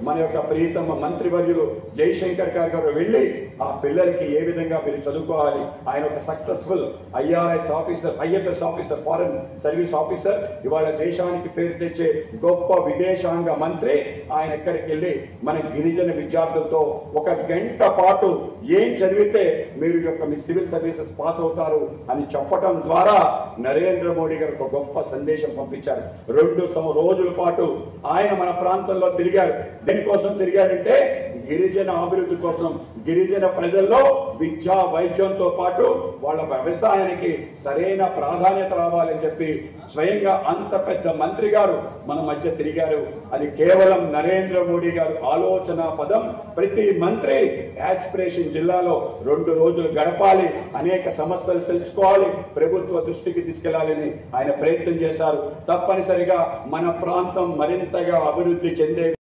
మన యొక్క ప్రియతమ మంత్రివర్యులు జయశంకర్ గారు వెళ్ళి ఆ పిల్లలకి ఏ విధంగా మీరు చదువుకోవాలి, ఆయన ఒక successful IRS officer, IFS officer, foreign service officer, ఇవాళ దేశానికి పేరు తెచ్చే గొప్ప విదేశాంగ మంత్రి. ఆయన ఎక్కడికి వెళ్ళి మన గిరిజన విద్యార్థులతో 1 గంట పాటు ఏం చదివితే మీరు మీ సివిల్ సర్వీసెస్ పాస్ అవుతారు అని చెప్పడం ద్వారా నరేంద్ర మోడీ గారు ఒక గొప్ప సందేశం పంపించారు. 2 రోజుల పాటు ఆయన మన ప్రాంతంలో తిరిగారు. దేనికోసం తిరిగారంటే గిరిజన అభివృద్ధి కోసం, గిరిజన ప్రజల్లో విద్యా వైద్యంతో పాటు వాళ్ళ వ్యవసాయానికి సరైన ప్రాధాన్యత రావాలని చెప్పి స్వయంగా అంత పెద్ద మంత్రి గారు మన మధ్య తిరిగారు. అది కేవలం నరేంద్ర మోడీ గారు ఆలోచన పదం. ప్రతి మంత్రి యాస్పిరేషన్ జిల్లాలో 2 రోజులు గడపాలి, అనేక సమస్యలు తెలుసుకోవాలి, ప్రభుత్వ దృష్టికి తీసుకెళ్లాలని ఆయన ప్రయత్నం చేశారు. తప్పనిసరిగా మన ప్రాంతం మరింతగా అభివృద్ధి చెందే